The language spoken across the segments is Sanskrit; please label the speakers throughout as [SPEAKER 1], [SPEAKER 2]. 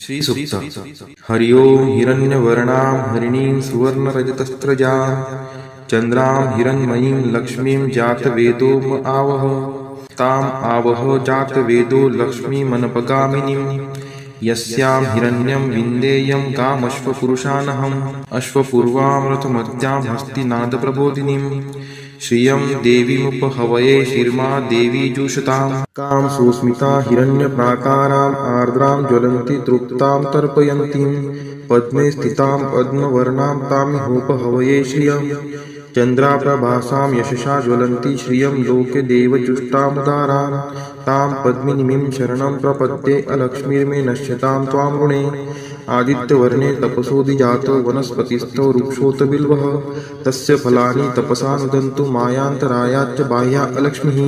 [SPEAKER 1] श्रीसूक्त हरि ओं हिरण्यवर्णां हरिणीं सुवर्णरजतस्रजां चन्द्रां हिरण्मयीं लक्ष्मीं जातवेदो आवह ताम् आवह जातवेदो लक्ष्मीमनपगामिनीं यस्यां हिरण्यं विन्देयं कामश्वपुरुषानहम् अश्वपूर्वां रथमत्यां हस्तिनादप्रबोधिनीं श्रियं देवीमुपहवये शिर्मा देवी जुषतां कां सुस्मिता हिरण्यप्राकाराम् आर्द्रां ज्वलन्ति तृप्तां तर्पयन्तीं पद्मे स्थितां पद्मवर्णां तामिहोपहवये श्रियं चन्द्राप्रभासां यशसा ज्वलन्ति श्रियं लोके देवजुष्टामुदारां तां पद्मिनीं शरणं प्रपद्ये अलक्ष्मीर्मे नश्यतां त्वां ऋणे आदित्यवर्णे तपसोऽधिजातो वनस्पतिस्थो वृक्षोऽत बिल्वः तस्य फलानि तपसा नुदन्तु मायान्तरायाच्च बाह्या अलक्ष्मीः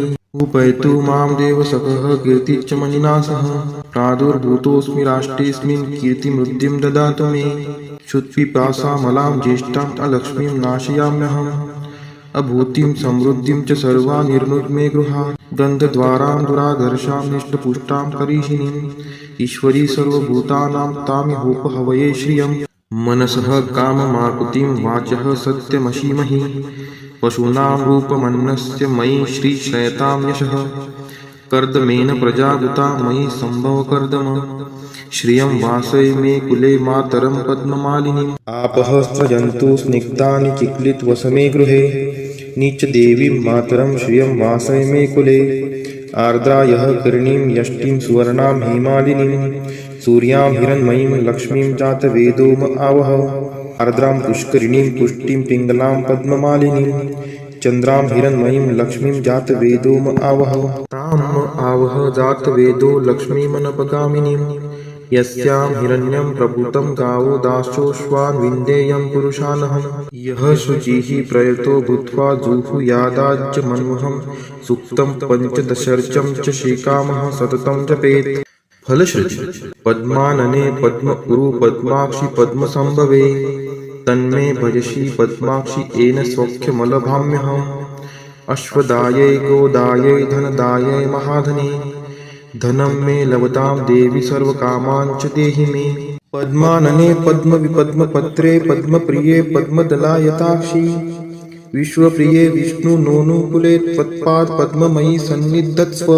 [SPEAKER 1] उपैतु मां देवसखः कीर्तिश्च मणिना सह प्रादुर्भूतोऽस्मि राष्ट्रेऽस्मिन् कीर्तिमृद्धिं ददातु मे क्षुत्पिपासामलां ज्येष्ठाम् अलक्ष्मीं नाशयाम्यहम् अभूतिं समृद्धिं च सर्वा निर्नुद्मे गृहात् गन्धद्वारां दुराधर्षां निष्टपुष्टां करीषिणीम् ईश्वरी सर्वभूतानां तामिहोपहवये श्रियं मनसः काममाकुतिं वाचः सत्यमशीमहि पशूनां रूपमन्नस्य मयि श्रीश्रयतां यशः कर्दमेन प्रजावृता मयि सम्भवकर्दम श्रियं वासय मे कुले मातरं पद्ममालिनीम् आपः स्रजन्तु स्निग्धानि चिक्लितवसमे गृहे नीचदेवीं मातरं श्रियं वासय मे कुले आर्द्रायः कर्णीं यष्टिं सुवर्णां हेमालिनीं सूर्यां हिरण्मयीं लक्ष्मीं जातवेदोम आवह आर्द्रां पुष्करिणीं पुष्टिं पिङ्गलां पद्ममालिनीं चन्द्रां हिरण्मयीं लक्ष्मीं जातवेदोम आवह ताम् आवह जातवेदो लक्ष्मीमनपगामिनीं यस्यां हिरण्यं प्रभूतं गावो दाशोऽश्वान् विन्देयं पुरुषानहम् यः शुचिः प्रयतो भूत्वा जुहुयादाज्यमन्वहं सूक्तं पञ्चदशर्चं च श्रीकामः सततं जपेत् फलश्रुति पद्मानने पद्मपुरु पद्माक्षि पद्मसंभवे तन्मे भजसि पद्माक्षि येन सौख्यमलभाम्यहम् अश्वदायै गोदायै धनदायै महाधने धनं मे लभतां देवी सर्वकामान् च देहि मे पद्मानने पद्मविपद्मपत्रे पद्मप्रिये पद्मदलायताक्षी विश्वप्रिये विष्णुनोनुकुले त्वत्पाद पद्ममयी सन्निधत्स्व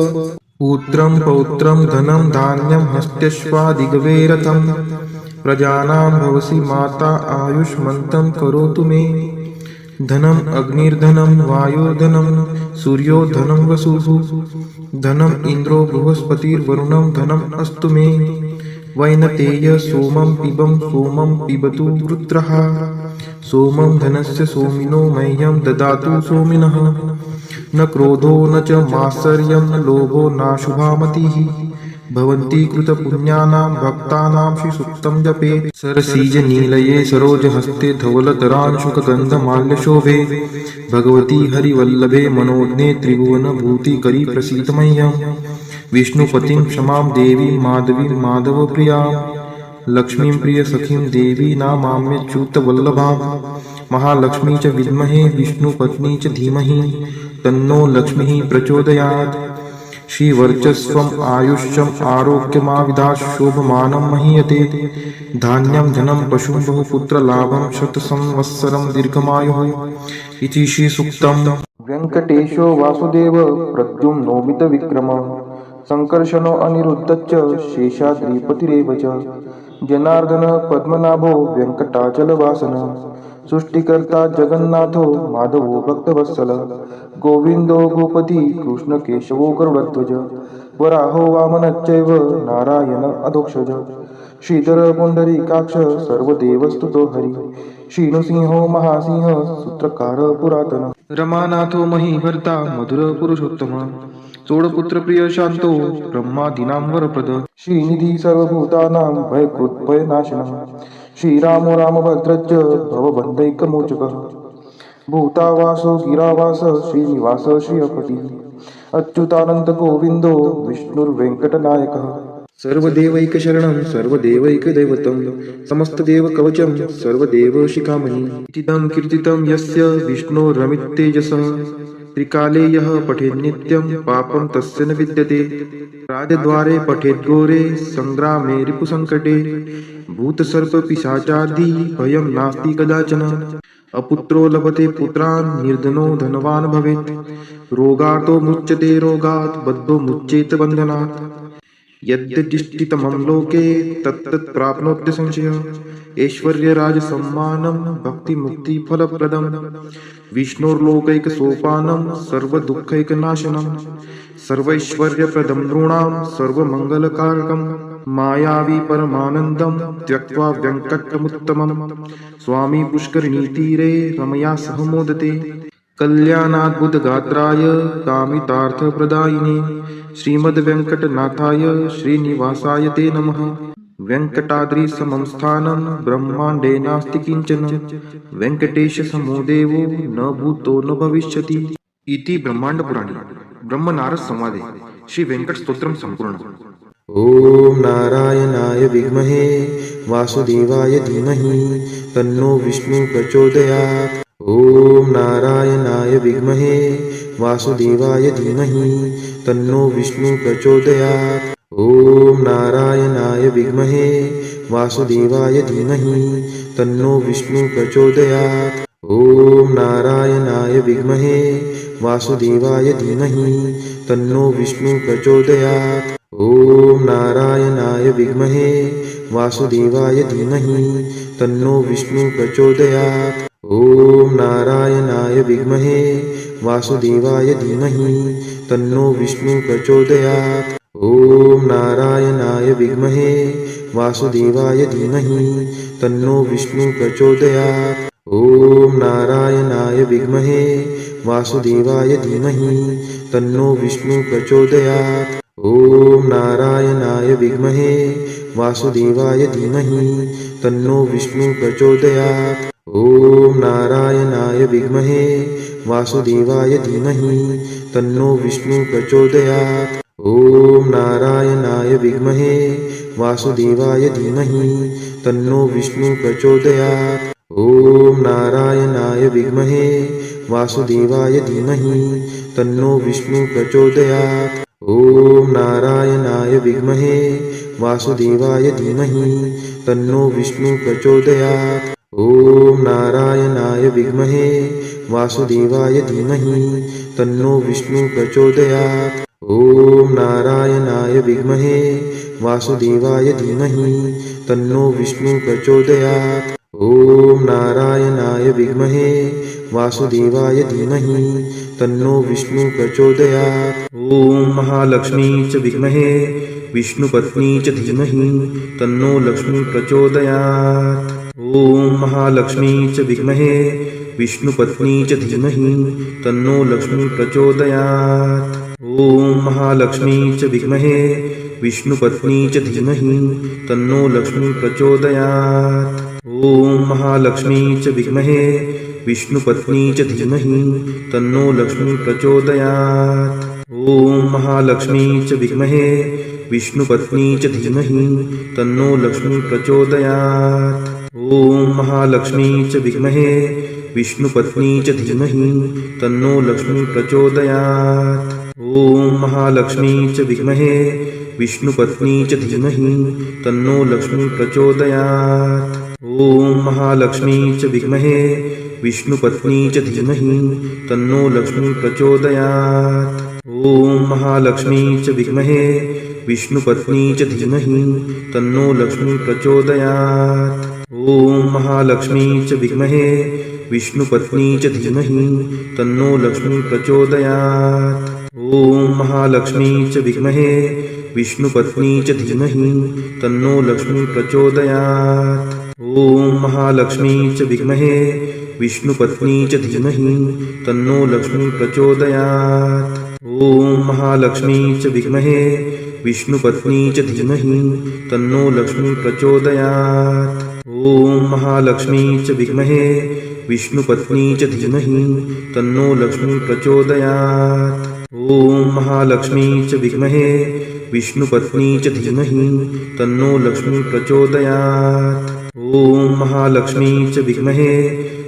[SPEAKER 1] पुत्रं पौत्रं धनं धान्यं हस्त्यश्वादिगवे रथं प्रजानां भवसि माता आयुष्मन्तं करोतु मे धनम् अग्निर्धनं वायुर्धनं सूर्योधनं वसुः धनम् इन्द्रो बृहस्पतिर्वरुणं धनम् अस्तु मे वैनतेय सोमं पिबतु रुद्रः सोमं धनस्य सोमिनो मह्यं ददातु सोमिनः न क्रोधो न च मात्सर्यं न लोभो नाशुभामतिः भवन्ति कृतपुण्यानां भक्तानां श्रीसूक्तं जपेत् सरसीजनीलये सरोजहस्ते धवलतरांशुकगन्धमाल्यशोभे भगवती हरिवल्लभे मनोज्ञे त्रिभुवनभूतिकरी प्रसीद मह्यं विष्णुपतिं क्षमां देवीं माधवीं माधवप्रियां लक्ष्मीं प्रियसखीं देवी नामाम्यच्युतवल्लभां महालक्ष्मी च विद्महे विष्णुपत्नी च धीमहि तन्नो लक्ष्मीः प्रचोदयात् श्रीवर्चस्वम् आयुष्यम् आरोग्यमाविदात् शोभमानं महीयते धान्यं धनं पशुं बहुपुत्रलाभं शतसंवत्सरं दीर्घमायुः इति श्रीसूक्तम् वेङ्कटेशो वासुदेव प्रद्युम्नोमितविक्रम सङ्कर्षणो अनिरुद्धश्च शेषाद्रिपतिरेव च जनार्दन पद्मनाभो वेङ्कटाचलवासन सृष्टिकर्ता जगन्नाथो माधवो भक्तवत्सल गोविन्दो गोपति कृष्णकेशवो गरुडध्वज वराहो वामनश्चैव नारायण अधोक्षज श्रीधर पुण्डरीकाक्ष सर्वदेवस्तुतो हरि श्रीनृसिंहो महासिंह सूत्रकार पुरातन रमानाथो महीभर्ता मधुरपुरुषोत्तम सोडपुत्रप्रिय शान्तो ब्रह्मादीनां वरप्रद श्रीनिधि सर्वभूतानां भयकृद्भयनाशनः श्रीरामो रामभद्रश्च भवबन्धैकमोचकः भूतावासो गिरावास श्रीनिवास श्रियपतिः अच्युतानन्दगोविन्दो विष्णुर्वेङ्कटनायकः सर्वदेवैकशरणं सर्वदेवैकदैवतं समस्तदेवकवचं सर्वदेवशिखामणि इतीदं कीर्तितं यस्य विष्णोरमिततेजसः त्रिकाले यः पठेत् नित्यं पापं तस्य न विद्यते। राजद्वारे पठेत् घोरे संग्रामे रिपुसङ्कटे। भूतसर्पपिशाचादि भयं नास्ति कदाचन। अपुत्रो लभते पुत्रान् निर्धनो धनवान् भवेत्। रोगार्तो मुच्यते रोगात् बद्धो मुच्येत बन्धनात्। यद्यदिष्टितमं लोके तत्तत् प्राप्नोत्य संशयः। ऐश्वर्यराजसम्मानं भक्तिमुक्तिफलप्रदं। विष्णोर्लोकैकसोपानं सर्वदुःखैकनाशनं। सर्वैश्वर्यप्रदं नृणां सर्वमङ्गलकारकं। मायावी परमानन्दं त्यक्त्वा व्यङ्कटमुत्तमं। स्वामी पुष्करिणीतीरे रमया सह मोदते। कल्याणाद्भुतगात्राय कामितार्थप्रदायिने श्रीमद्वेङ्कटनाथाय श्रीनिवासाय ते नमः। वेङ्कटाद्रिसमं स्थानं ब्रह्माण्डे नास्ति किञ्चन। वेङ्कटेशसमो देवो न भूतो न भविष्यति। इति ब्रह्माण्डपुराणे ब्रह्मनारद संवादे श्री वेंकट स्तोत्रम संपूर्ण।
[SPEAKER 2] ओम नारायणाय विद्महे वासुदेवाय धीमहि तन्नो विष्णु प्रचोदयात्। ओम नारायणाय विद्महे वासुदेवाय धीमहि तन्नो विष्णु प्रचोदयात्। ओम नारायणाय विद्महे वासुदेवाय धीमहि तन्नो विष्णु प्रचोदयात्। ओम नारायणाय विद्महे वासुदेवाय धीमहि तन्नो विष्णु प्रचोदयात्। ओम नारायणाय विद्महे वासुदेवाय धीमहि तन्नो विष्णु प्रचोदयात्। ओम नारायणाय विद्महे वासुदेवाय धीमहि तन्नो विष्णु प्रचोदयात्। ओम नारायणाय विद्महे वासुदेवाय धीमहि तन्नो विष्णु प्रचोदयात्। ओम नारायणाय विद्महे वासुदेवाय धीमहि तन्नो विष्णु प्रचोदयात्। ओम नारायणाय विद्महे वासुदेवाय धीमहि तन्नो विष्णु प्रचोदयात्। ओम नारायणाय विद्महे वासुदेवाय धीमहि तन्नो विष्णु प्रचोदयात्। ओम नारायणाय विद्महे वासुदेवाय धीमहि तन्नो विष्णु प्रचोदयात्। ओम नारायणाय विद्महे वासुदेवाय धीमहि तन्नो विष्णु प्रचोदयात्। ओम नारायणाय विद्महे वासुदेवाय धीमहि तन्नो विष्णु प्रचोदयात्। ओम नारायणाय विद्महे वासुदेवाय धीमहि तन्नो विष्णु प्रचोदयात्। ओम नारायणाय विद्महे वासुदेवाय धीमहि तन्नो विष्णु प्रचोदयात्। ओम नारायणाय विद्महे वासुदेवाय धीमहि तन्नो विष्णु प्रचोदयात्।
[SPEAKER 1] ओम महालक्ष्मी च विद्महे विष्णुपत्नी च धीमहि तन्नो लक्ष्मी प्रचोदयात्। ओम महालक्ष्मी च विद्महे विष्णुपत्नी च धीमहि तन्नो लक्ष्मी प्रचोदयात्। ओम महालक्ष्मी च विद्महे विष्णुपत्नी च धीमहि तन्नो लक्ष्मी प्रचोदयात्। ओम महालक्ष्मी च विद्महे विष्णुपत्नी च धीमहि तन्नो लक्ष्मी प्रचोदयात्। ओम महालक्ष्मी च विद्महे विष्णुपत्नी च धीमहि तन्नो लक्ष्मी प्रचोदयात्। ओम महालक्ष्मी च विद्महे विष्णुपत्नी च धीमहि तन्नो लक्ष्मी प्रचोदयात्। ओम महालक्ष्मी च विद्महे विष्णुपत्नी च धीमहि तन्नो लक्ष्मी प्रचोदयात्। ओम महालक्ष्मी च विद्महे विष्णुपत्नी च धीमहि तन्नो लक्ष्मी प्रचोदयात्। ओम महालक्ष्मी च विद्महे विष्णुपत्नी च धीमहि तन्नो लक्ष्मी प्रचोदयात्। ओम महालक्ष्मी च विद्महे विष्णुपत्नी च धीमहि तन्नो लक्ष्मी प्रचोदयात्। ओम महालक्ष्मी च विद्महे विष्णुपत्नी च धीमहि तन्नो लक्ष्मी प्रचोदयात्। ओम महालक्ष्मी च विद्महे विष्णुपत्नी च धीमहि तन्नो लक्ष्मी प्रचोदयात्। ओम महालक्ष्मी च विद्महे विष्णुपत्नी च धीमहि तन्नो लक्ष्मी प्रचोदयात्। ओम महालक्ष्मी च विद्महे विष्णुपत्नी च धीमहि तन्नो लक्ष्मी प्रचोदयात्। ओम महालक्ष्मी च विद्महे विष्णुपत्नी च धीमहि तन्नो लक्ष्मी प्रचोदयात्। ओम महालक्ष्मी च विद्महे